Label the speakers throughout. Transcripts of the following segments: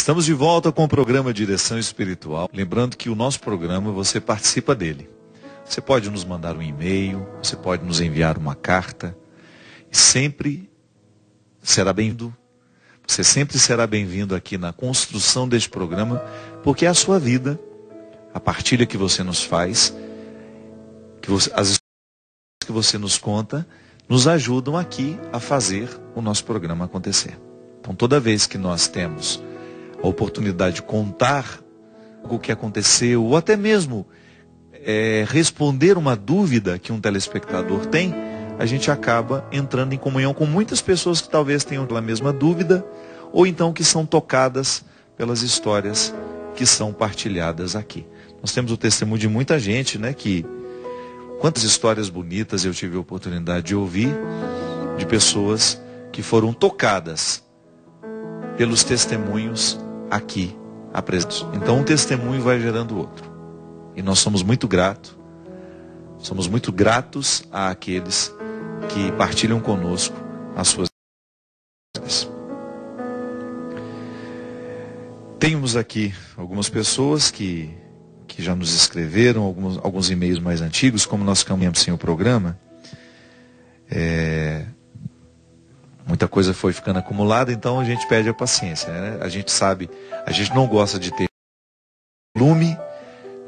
Speaker 1: Estamos de volta com o programa Direção Espiritual. Lembrando que o nosso programa, você participa dele. Você pode nos mandar um e-mail, você pode nos enviar uma carta. Sempre será bem-vindo. Você sempre será bem-vindo aqui na construção deste programa, porque é a sua vida, a partilha que você nos faz, as histórias que você nos conta, nos ajudam aqui a fazer o nosso programa acontecer. Então, toda vez que nós temos a oportunidade de contar o que aconteceu, ou até mesmo responder uma dúvida que um telespectador tem, a gente acaba entrando em comunhão com muitas pessoas que talvez tenham a mesma dúvida, ou então que são tocadas pelas histórias que são partilhadas aqui. Nós temos o testemunho de muita gente, né, quantas histórias bonitas eu tive a oportunidade de ouvir, de pessoas que foram tocadas pelos testemunhos aqui apresentados. Então um testemunho vai gerando outro. E nós somos muito gratos àqueles que partilham conosco as suas histórias. Temos aqui algumas pessoas que já nos escreveram, alguns e-mails mais antigos, como nós caminhamos sem o programa. Muita coisa foi ficando acumulada, então a gente pede a paciência, né? A gente sabe, a gente não gosta de ter volume,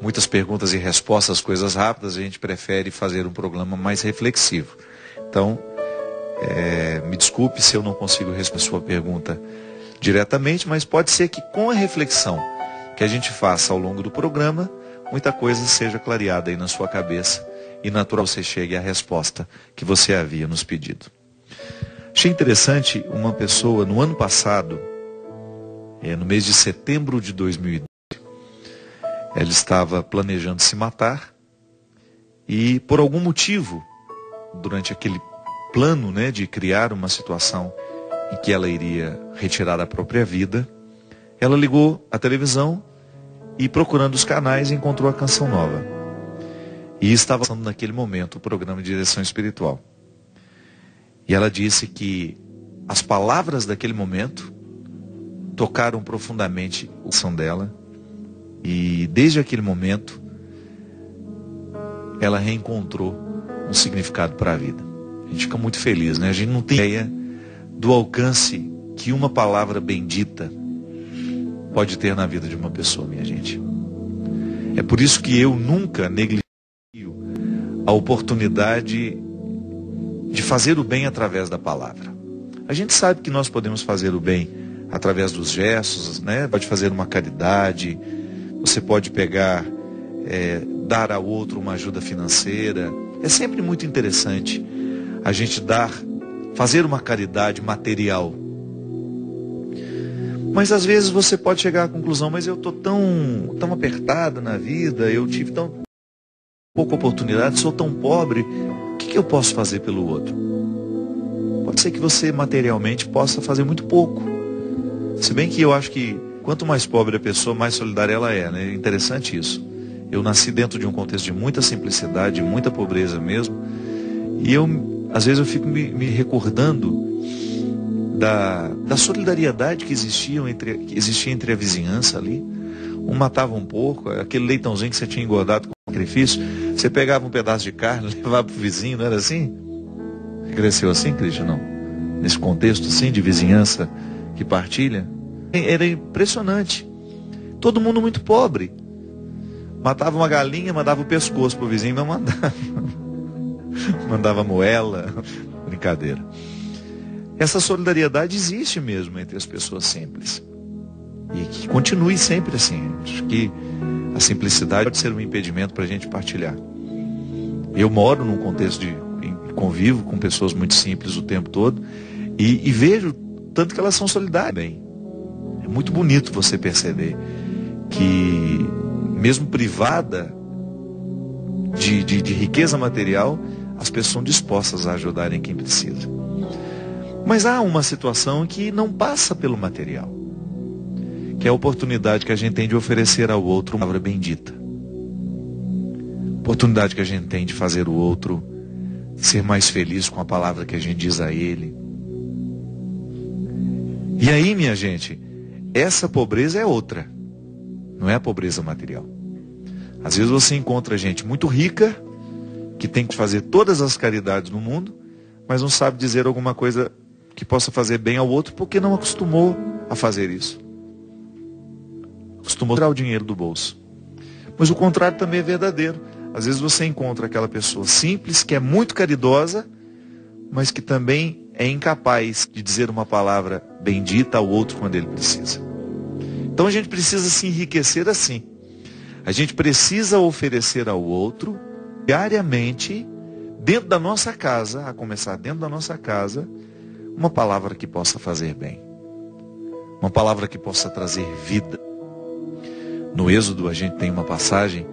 Speaker 1: muitas perguntas e respostas, coisas rápidas, a gente prefere fazer um programa mais reflexivo. Então, me desculpe se eu não consigo responder a sua pergunta diretamente, mas pode ser que com a reflexão que a gente faça ao longo do programa, muita coisa seja clareada aí na sua cabeça e natural você chegue à resposta que você havia nos pedido. Achei interessante uma pessoa, no ano passado, no mês de setembro de 2012, ela estava planejando se matar e por algum motivo, durante aquele plano, né, de criar uma situação em que ela iria retirar a própria vida, ela ligou a televisão e, procurando os canais, encontrou a Canção Nova. E estava passando naquele momento o programa de Direção Espiritual. E ela disse que as palavras daquele momento tocaram profundamente o coração dela. E desde aquele momento, ela reencontrou um significado para a vida. A gente fica muito feliz, né? A gente não tem ideia do alcance que uma palavra bendita pode ter na vida de uma pessoa, minha gente. É por isso que eu nunca negligencio a oportunidade de fazer o bem através da palavra. A gente sabe que nós podemos fazer o bem através dos gestos, né? Pode fazer uma caridade, você pode pegar, dar ao outro uma ajuda financeira. É sempre muito interessante a gente fazer uma caridade material. Mas às vezes você pode chegar à conclusão, mas eu estou tão apertada na vida, eu tive tão pouca oportunidade, sou tão pobre, o que eu posso fazer pelo outro? Pode ser que você materialmente possa fazer muito pouco. Se bem que eu acho que quanto mais pobre a pessoa, mais solidária ela é, né? É interessante isso. Eu nasci dentro de um contexto de muita simplicidade, muita pobreza mesmo, e às vezes eu fico me recordando da solidariedade que existia entre a vizinhança ali. Um matava um porco, aquele leitãozinho que você tinha engordado com sacrifício, você pegava um pedaço de carne, levava para o vizinho, não era assim? Você cresceu assim, Cristian? Não? Nesse contexto assim de vizinhança que partilha? Era impressionante. Todo mundo muito pobre. Matava uma galinha, mandava o pescoço para o vizinho, não mandava. Mandava moela. Brincadeira. Essa solidariedade existe mesmo entre as pessoas simples. E que continue sempre assim. Acho que a simplicidade pode ser um impedimento para a gente partilhar. Eu moro num contexto de convivo com pessoas muito simples o tempo todo e vejo tanto que elas são solidárias. Bem, é muito bonito você perceber que mesmo privada de riqueza material, as pessoas são dispostas a ajudarem quem precisa. Mas há uma situação que não passa pelo material, que é a oportunidade que a gente tem de oferecer ao outro uma palavra bendita. Oportunidade que a gente tem de fazer o outro ser mais feliz com a palavra que a gente diz a ele. E aí, minha gente, essa pobreza é outra, não é a pobreza material. Às vezes você encontra gente muito rica, que tem que fazer todas as caridades no mundo, mas não sabe dizer alguma coisa que possa fazer bem ao outro, porque não acostumou a fazer isso. Acostumou a tirar o dinheiro do bolso. Mas o contrário também é verdadeiro. Às vezes você encontra aquela pessoa simples, que é muito caridosa, mas que também é incapaz de dizer uma palavra bendita ao outro quando ele precisa. Então a gente precisa se enriquecer assim. A gente precisa oferecer ao outro, diariamente, dentro da nossa casa, a começar dentro da nossa casa, uma palavra que possa fazer bem. Uma palavra que possa trazer vida. No Êxodo a gente tem uma passagem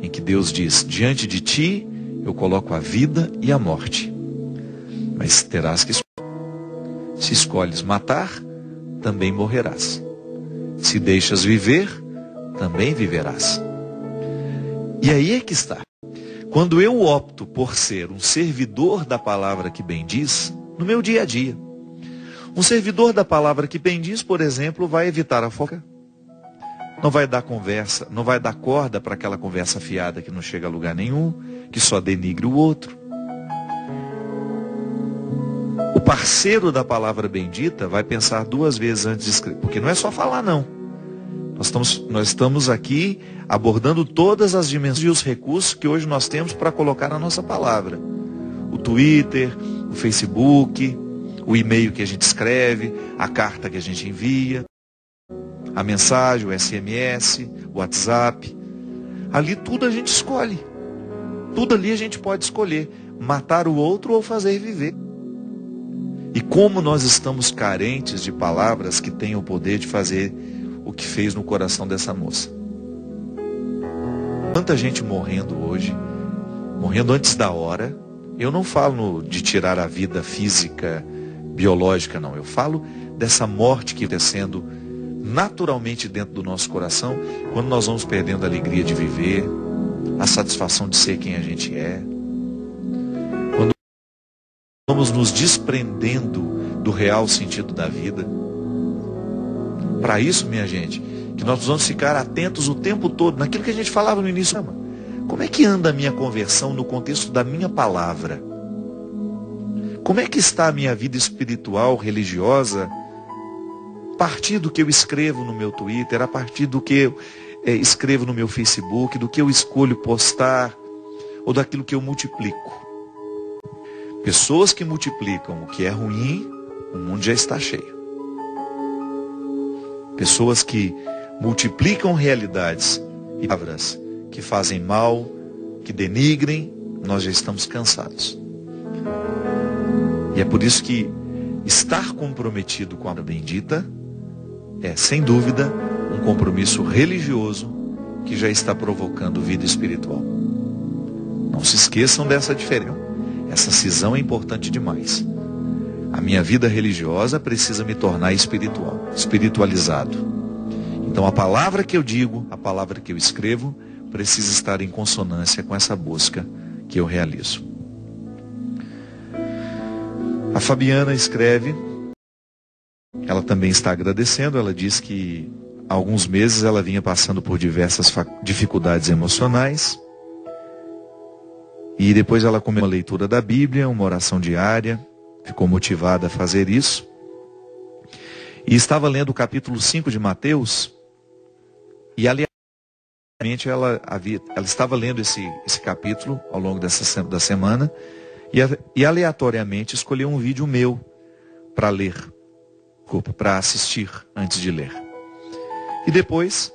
Speaker 1: em que Deus diz: diante de ti eu coloco a vida e a morte. Mas terás que escolher. Se escolhes matar, também morrerás. Se deixas viver, também viverás. E aí é que está. Quando eu opto por ser um servidor da palavra que bendiz, no meu dia a dia. Um servidor da palavra que bendiz, por exemplo, vai evitar a fofoca. Não vai dar conversa, não vai dar corda para aquela conversa fiada que não chega a lugar nenhum, que só denigre o outro. O parceiro da palavra bendita vai pensar duas vezes antes de escrever, porque não é só falar não. Nós estamos aqui abordando todas as dimensões e os recursos que hoje nós temos para colocar na nossa palavra. O Twitter, o Facebook, o e-mail que a gente escreve, a carta que a gente envia, a mensagem, o SMS, o WhatsApp. Ali tudo a gente escolhe. Tudo ali a gente pode escolher. Matar o outro ou fazer viver. E como nós estamos carentes de palavras que tenham o poder de fazer o que fez no coração dessa moça. Tanta gente morrendo hoje, morrendo antes da hora. Eu não falo de tirar a vida física, biológica, não. Eu falo dessa morte que está sendo naturalmente dentro do nosso coração, quando nós vamos perdendo a alegria de viver, a satisfação de ser quem a gente é. Quando vamos nos desprendendo do real sentido da vida. Para isso, minha gente, que nós vamos ficar atentos o tempo todo naquilo que a gente falava no início. Como é que anda a minha conversão no contexto da minha palavra? Como é que está a minha vida espiritual, religiosa, a partir do que eu escrevo no meu Twitter, a partir do que eu escrevo no meu Facebook, do que eu escolho postar, ou daquilo que eu multiplico? Pessoas que multiplicam o que é ruim, o mundo já está cheio. Pessoas que multiplicam realidades e palavras que fazem mal, que denigrem, nós já estamos cansados. E é por isso que estar comprometido com a bendita é, sem dúvida, um compromisso religioso que já está provocando vida espiritual. Não se esqueçam dessa diferença. Essa cisão é importante demais. A minha vida religiosa precisa me tornar espiritual, espiritualizado. Então a palavra que eu digo, a palavra que eu escrevo, precisa estar em consonância com essa busca que eu realizo. A Fabiana escreve, ela também está agradecendo, ela diz que há alguns meses ela vinha passando por diversas dificuldades emocionais. E depois ela começou uma leitura da Bíblia, uma oração diária, ficou motivada a fazer isso. E estava lendo o capítulo 5 de Mateus, e aleatoriamente ela estava lendo esse capítulo ao longo da semana, e aleatoriamente escolheu um vídeo meu para ler, para assistir antes de ler. E depois,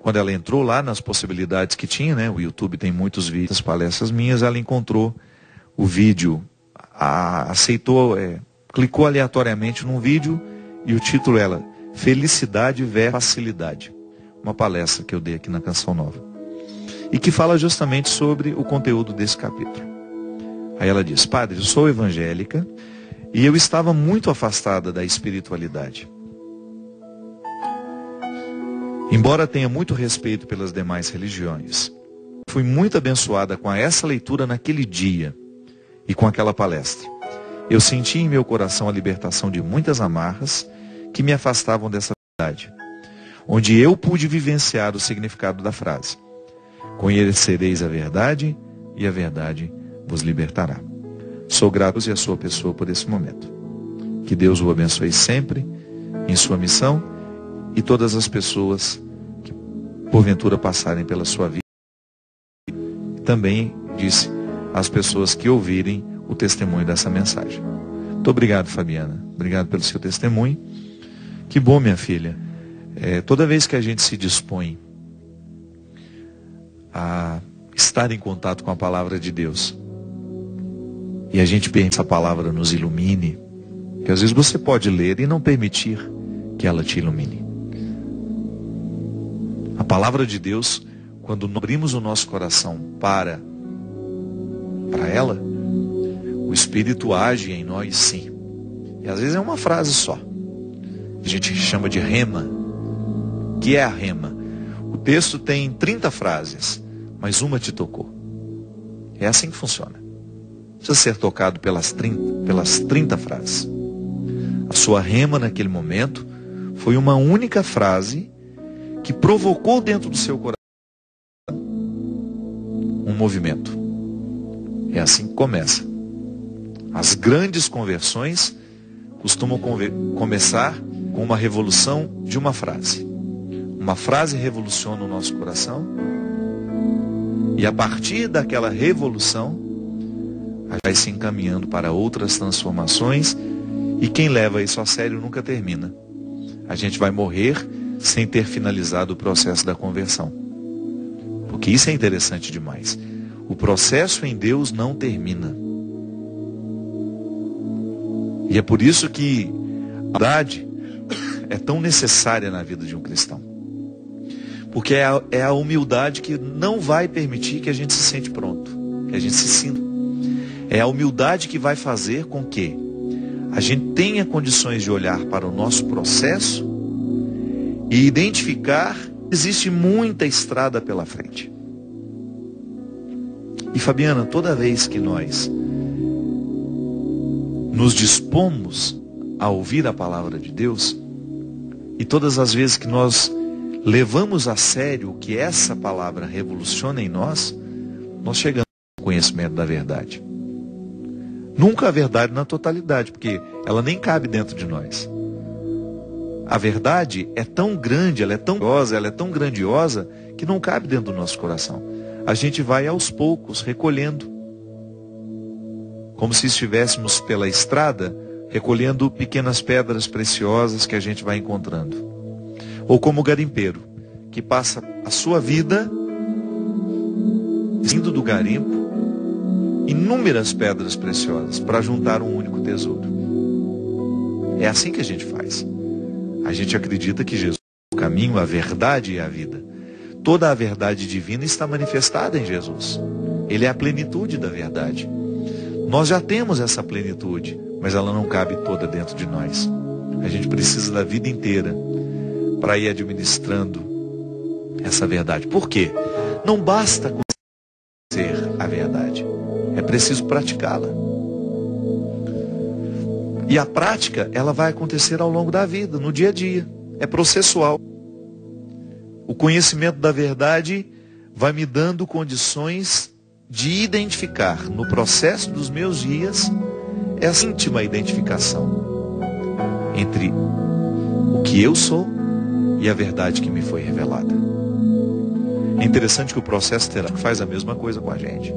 Speaker 1: quando ela entrou lá nas possibilidades que tinha, né, o YouTube tem muitos vídeos, palestras minhas, ela encontrou o vídeo, aceitou, clicou aleatoriamente num vídeo e o título era Felicidade versus Facilidade. Uma palestra que eu dei aqui na Canção Nova. E que fala justamente sobre o conteúdo desse capítulo. Aí ela diz: padre, eu sou evangélica e eu estava muito afastada da espiritualidade. Embora tenha muito respeito pelas demais religiões, fui muito abençoada com essa leitura naquele dia e com aquela palestra. Eu senti em meu coração a libertação de muitas amarras que me afastavam dessa verdade, onde eu pude vivenciar o significado da frase: conhecereis a verdade e a verdade vos libertará. Sou grato e a sua pessoa por esse momento. Que Deus o abençoe sempre em sua missão e todas as pessoas que porventura passarem pela sua vida. Também disse às pessoas que ouvirem o testemunho dessa mensagem. Muito obrigado, Fabiana. Obrigado pelo seu testemunho. Que bom, minha filha. Toda vez que a gente se dispõe a estar em contato com a palavra de Deus, e a gente permite que essa palavra nos ilumine, que às vezes você pode ler e não permitir que ela te ilumine. A palavra de Deus, quando abrimos o nosso coração para ela, o Espírito age em nós, sim. E às vezes é uma frase só. A gente chama de rema. O que é a rema? O texto tem 30 frases, mas uma te tocou. É assim que funciona. Precisa ser tocado pelas 30 frases. A sua rema naquele momento foi uma única frase que provocou dentro do seu coração um movimento. É assim que começa. As grandes conversões costumam começar com uma revolução de uma frase. Uma frase revoluciona o nosso coração, e a partir daquela revolução vai se encaminhando para outras transformações, e quem leva isso a sério nunca termina. A gente vai morrer sem ter finalizado o processo da conversão. Porque isso é interessante demais. O processo em Deus não termina. E é por isso que a verdade é tão necessária na vida de um cristão. Porque é a humildade que não vai permitir que a gente se sente pronto, que a gente se sinta. É a humildade que vai fazer com que a gente tenha condições de olhar para o nosso processo e identificar que existe muita estrada pela frente. E Fabiana, toda vez que nós nos dispomos a ouvir a palavra de Deus, e todas as vezes que nós levamos a sério o que essa palavra revoluciona em nós, nós chegamos ao conhecimento da verdade. Nunca a verdade na totalidade, porque ela nem cabe dentro de nós. A verdade é tão grande, ela é tão grandiosa, que não cabe dentro do nosso coração. A gente vai aos poucos recolhendo, como se estivéssemos pela estrada recolhendo pequenas pedras preciosas que a gente vai encontrando. Ou como o garimpeiro, que passa a sua vida indo do garimpo inúmeras pedras preciosas para juntar um único tesouro. É assim que a gente faz. A gente acredita que Jesus é o caminho, a verdade e a vida. Toda a verdade divina está manifestada em Jesus. Ele é a plenitude da verdade. Nós já temos essa plenitude, mas ela não cabe toda dentro de nós. A gente precisa da vida inteira para ir administrando essa verdade. Por quê? Não basta conhecer a verdade. É preciso praticá-la. E a prática, ela vai acontecer ao longo da vida, no dia a dia. É processual. O conhecimento da verdade vai me dando condições de identificar, no processo dos meus dias, essa íntima identificação entre o que eu sou e a verdade que me foi revelada. É interessante que o processo terapêutico faz a mesma coisa com a gente.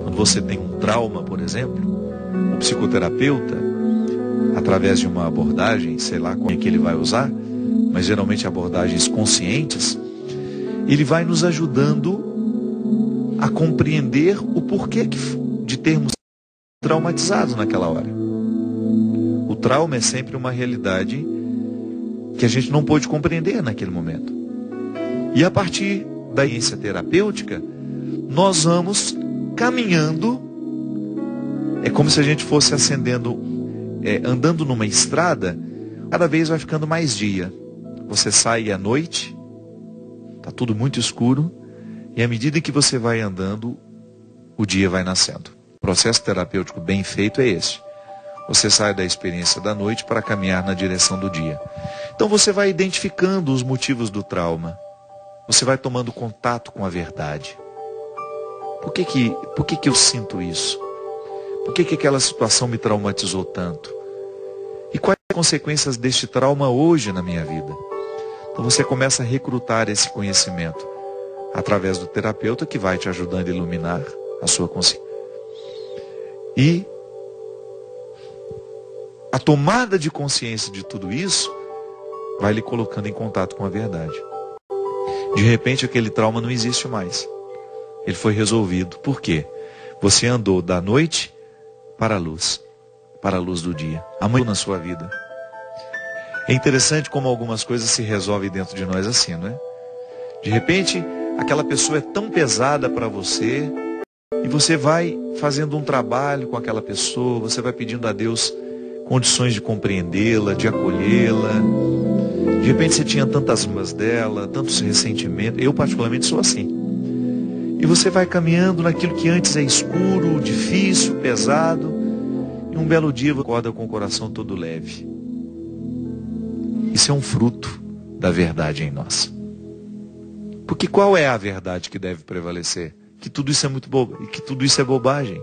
Speaker 1: Quando você tem um trauma, por exemplo, o psicoterapeuta, através de uma abordagem, sei lá como é que ele vai usar, mas geralmente abordagens conscientes, ele vai nos ajudando a compreender o porquê de termos traumatizados naquela hora. O trauma é sempre uma realidade que a gente não pôde compreender naquele momento. E a partir da ciência terapêutica, nós vamos caminhando, é como se a gente fosse ascendendo, andando numa estrada, cada vez vai ficando mais dia. Você sai à noite, está tudo muito escuro, e à medida que você vai andando, o dia vai nascendo. O processo terapêutico bem feito é esse. Você sai da experiência da noite para caminhar na direção do dia. Então você vai identificando os motivos do trauma. Você vai tomando contato com a verdade. Por que eu sinto isso? Por que aquela situação me traumatizou tanto? E quais as consequências deste trauma hoje na minha vida? Então você começa a recrutar esse conhecimento através do terapeuta que vai te ajudando a iluminar a sua consciência. E a tomada de consciência de tudo isso vai lhe colocando em contato com a verdade. De repente aquele trauma não existe mais. Ele foi resolvido. Por quê? Você andou da noite para a luz do dia. Amanhã na sua vida. É interessante como algumas coisas se resolvem dentro de nós assim, não é? De repente, aquela pessoa é tão pesada para você e você vai fazendo um trabalho com aquela pessoa, você vai pedindo a Deus condições de compreendê-la, de acolhê-la. De repente você tinha tantas mágoas dela, tantos ressentimentos. Eu particularmente sou assim. E você vai caminhando naquilo que antes é escuro, difícil, pesado. E um belo dia você acorda com o coração todo leve. Isso é um fruto da verdade em nós. Porque qual é a verdade que deve prevalecer? Que tudo isso é muito bobo, que tudo isso é bobagem.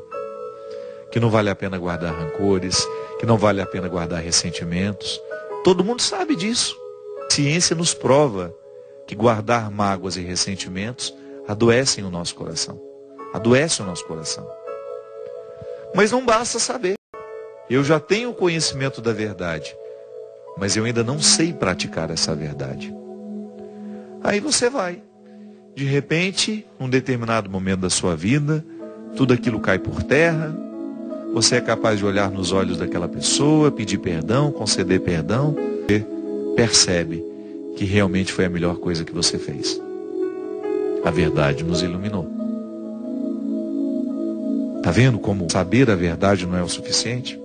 Speaker 1: Que não vale a pena guardar rancores, que não vale a pena guardar ressentimentos. Todo mundo sabe disso. A ciência nos prova que guardar mágoas e ressentimentos adoecem o nosso coração. Adoece o nosso coração. Mas não basta saber. Eu já tenho o conhecimento da verdade, mas eu ainda não sei praticar essa verdade. Aí você vai. De repente, num determinado momento da sua vida, tudo aquilo cai por terra. Você é capaz de olhar nos olhos daquela pessoa, pedir perdão, conceder perdão. Você percebe que realmente foi a melhor coisa que você fez. A verdade nos iluminou. Está vendo como saber a verdade não é o suficiente?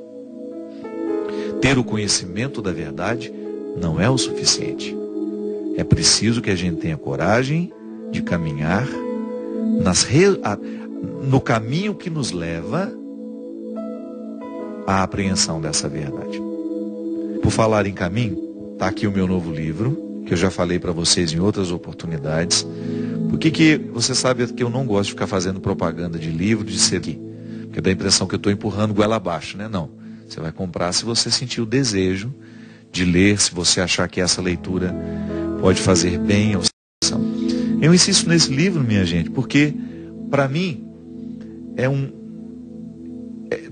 Speaker 1: Ter o conhecimento da verdade não é o suficiente. É preciso que a gente tenha coragem de caminhar no caminho que nos leva à apreensão dessa verdade. Por falar em caminho, está aqui o meu novo livro, que eu já falei para vocês em outras oportunidades. Por que você sabe que eu não gosto de ficar fazendo propaganda de livro, de ser aqui? Porque dá a impressão que eu estou empurrando goela abaixo, né? Não. Você vai comprar se você sentir o desejo de ler, se você achar que essa leitura pode fazer bem ao seu coração. Eu insisto nesse livro, minha gente, porque para mim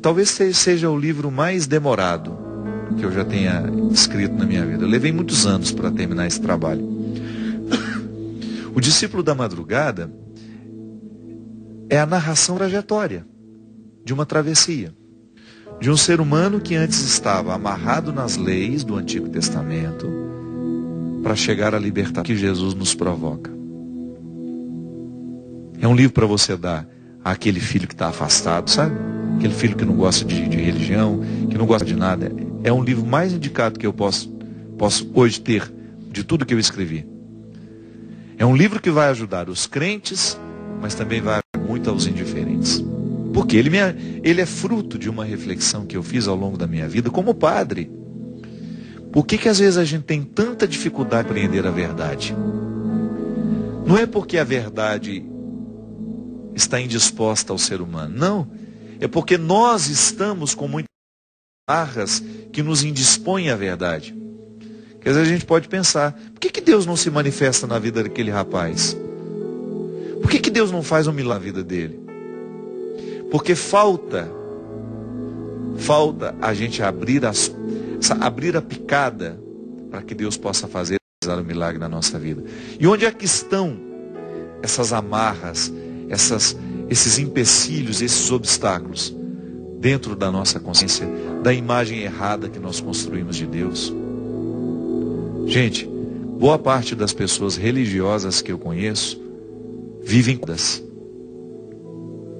Speaker 1: talvez seja o livro mais demorado que eu já tenha escrito na minha vida. Eu levei muitos anos para terminar esse trabalho. O Discípulo da Madrugada é a narração trajetória de uma travessia. De um ser humano que antes estava amarrado nas leis do Antigo Testamento para chegar à liberdade que Jesus nos provoca. É um livro para você dar àquele filho que está afastado, sabe? Aquele filho que não gosta de religião, que não gosta de nada. É um livro mais indicado que eu posso hoje ter de tudo que eu escrevi. É um livro que vai ajudar os crentes, mas também vai ajudar muito aos indiferentes. Porque ele é fruto de uma reflexão que eu fiz ao longo da minha vida como padre. Por que às vezes a gente tem tanta dificuldade em compreender a verdade? Não é porque a verdade está indisposta ao ser humano, não. É porque nós estamos com muitas amarras que nos indispõem à verdade. Porque às vezes a gente pode pensar, por que Deus não se manifesta na vida daquele rapaz? Por que Deus não faz um milagre na vida dele? Porque falta a gente abrir a picada para que Deus possa fazer um milagre na nossa vida. E onde é que estão essas amarras, esses empecilhos, esses obstáculos? Dentro da nossa consciência, da imagem errada que nós construímos de Deus. Gente, boa parte das pessoas religiosas que eu conheço vivem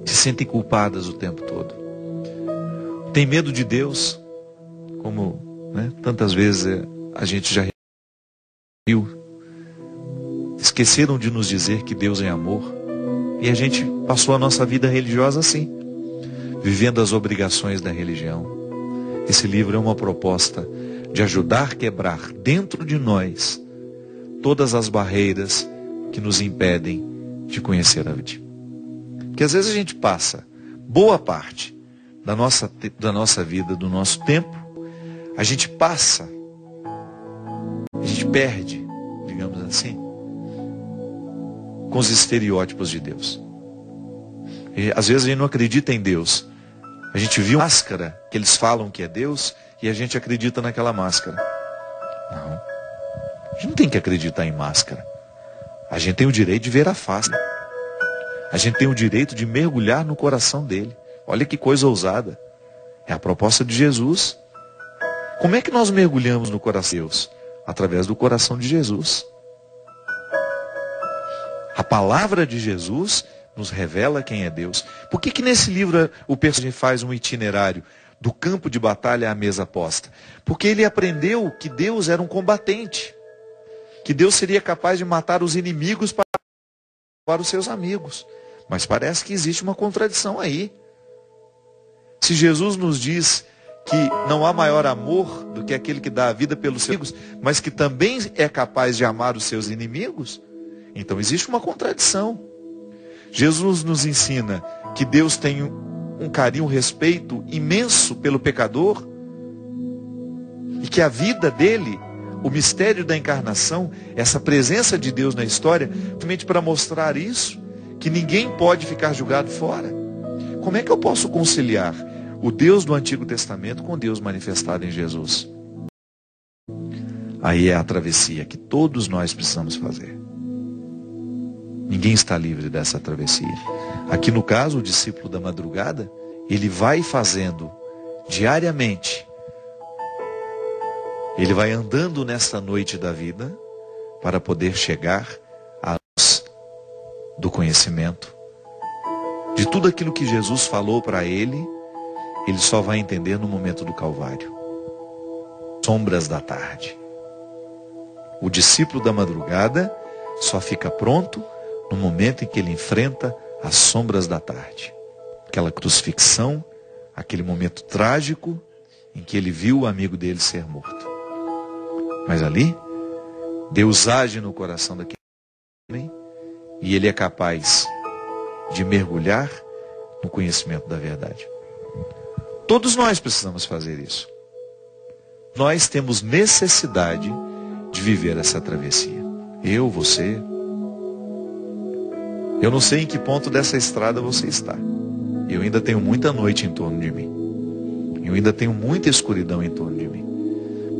Speaker 1: se sentem culpadas o tempo todo. Tem medo de Deus, como tantas vezes a gente já viu. Esqueceram de nos dizer que Deus é amor. E a gente passou a nossa vida religiosa assim, vivendo as obrigações da religião. Esse livro é uma proposta de ajudar a quebrar dentro de nós todas as barreiras que nos impedem de conhecer a vida. Porque às vezes a gente passa boa parte da nossa vida, do nosso tempo, a gente perde, digamos assim, com os estereótipos de Deus. E, às vezes a gente não acredita em Deus. A gente viu a máscara que eles falam que é Deus e a gente acredita naquela máscara. Não. A gente não tem que acreditar em máscara. A gente tem o direito de ver a face. A gente tem o direito de mergulhar no coração dele. Olha que coisa ousada. É a proposta de Jesus. Como é que nós mergulhamos no coração de Deus? Através do coração de Jesus. A palavra de Jesus nos revela quem é Deus. Por que nesse livro o personagem faz um itinerário do campo de batalha à mesa posta? Porque ele aprendeu que Deus era um combatente. Que Deus seria capaz de matar os inimigos para os seus amigos. Mas parece que existe uma contradição aí. Se Jesus nos diz que não há maior amor do que aquele que dá a vida pelos seus amigos, mas que também é capaz de amar os seus inimigos, então existe uma contradição. Jesus nos ensina que Deus tem um carinho, um respeito imenso pelo pecador, e que a vida dele, o mistério da encarnação, essa presença de Deus na história, justamente para mostrar isso, que ninguém pode ficar julgado fora. Como é que eu posso conciliar o Deus do Antigo Testamento com Deus manifestado em Jesus? Aí é a travessia que todos nós precisamos fazer. Ninguém está livre dessa travessia. Aqui no caso, o discípulo da madrugada, ele vai fazendo diariamente. Ele vai andando nessa noite da vida para poder chegar à luz do conhecimento. De tudo aquilo que Jesus falou para ele, ele só vai entender no momento do Calvário. Sombras da tarde. O discípulo da madrugada só fica pronto no momento em que ele enfrenta as sombras da tarde. Aquela crucifixão, aquele momento trágico em que ele viu o amigo dele ser morto. Mas ali, Deus age no coração daquele homem e ele é capaz de mergulhar no conhecimento da verdade. Todos nós precisamos fazer isso. Nós temos necessidade de viver essa travessia. Eu, você. Eu não sei em que ponto dessa estrada você está. Eu ainda tenho muita noite em torno de mim. Eu ainda tenho muita escuridão em torno de mim.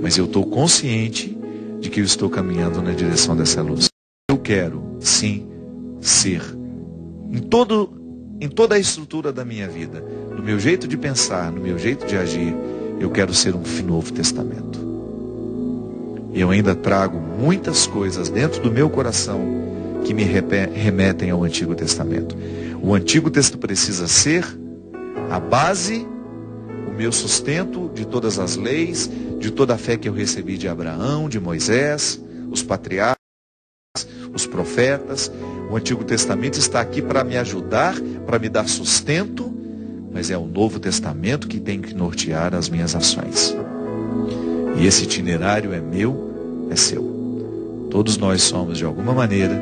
Speaker 1: Mas eu estou consciente de que eu estou caminhando na direção dessa luz. Eu quero, sim, ser. Em toda a estrutura da minha vida, no meu jeito de pensar, no meu jeito de agir, eu quero ser um Novo Testamento. Eu ainda trago muitas coisas dentro do meu coração que me remetem ao Antigo Testamento. O Antigo Testamento precisa ser a base, o meu sustento de todas as leis, de toda a fé que eu recebi de Abraão, de Moisés, os patriarcas, os profetas. O Antigo Testamento está aqui para me ajudar, para me dar sustento, mas é o Novo Testamento que tem que nortear as minhas ações. E esse itinerário é meu, é seu. Todos nós somos, de alguma maneira,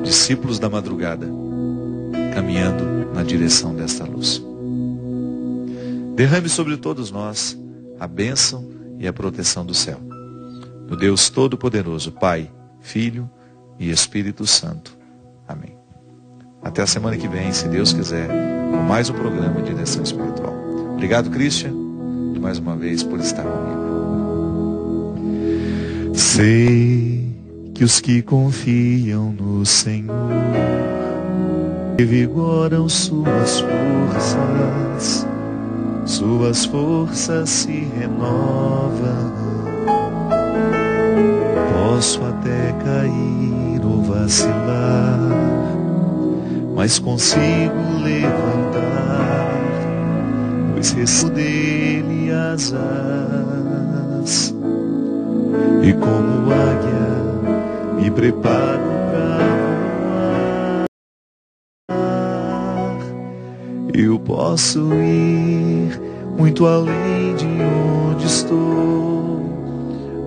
Speaker 1: discípulos da madrugada, caminhando na direção desta luz. Derrame sobre todos nós a bênção e a proteção do céu. Do Deus Todo-Poderoso, Pai, Filho e Espírito Santo. Amém. Até a semana que vem, se Deus quiser, com mais um programa de Direção Espiritual. Obrigado, Christian, e mais uma vez por estar comigo. Sei que os que confiam no Senhor revigoram suas forças se renovam. Posso até cair ou vacilar, mas consigo levantar, pois recebo dele as asas, e como águia me preparo para voar. Eu posso ir muito além de onde onde estou.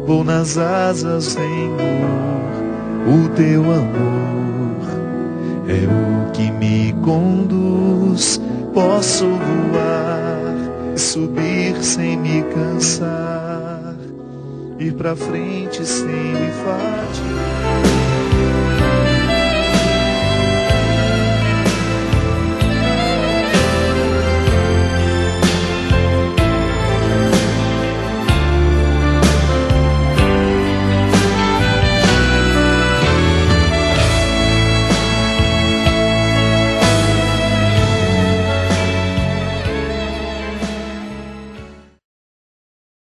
Speaker 1: Vou nas asas, Senhor, o teu amor é o que me conduz. Posso voar, subir sem me cansar, ir pra frente sem me fatigar.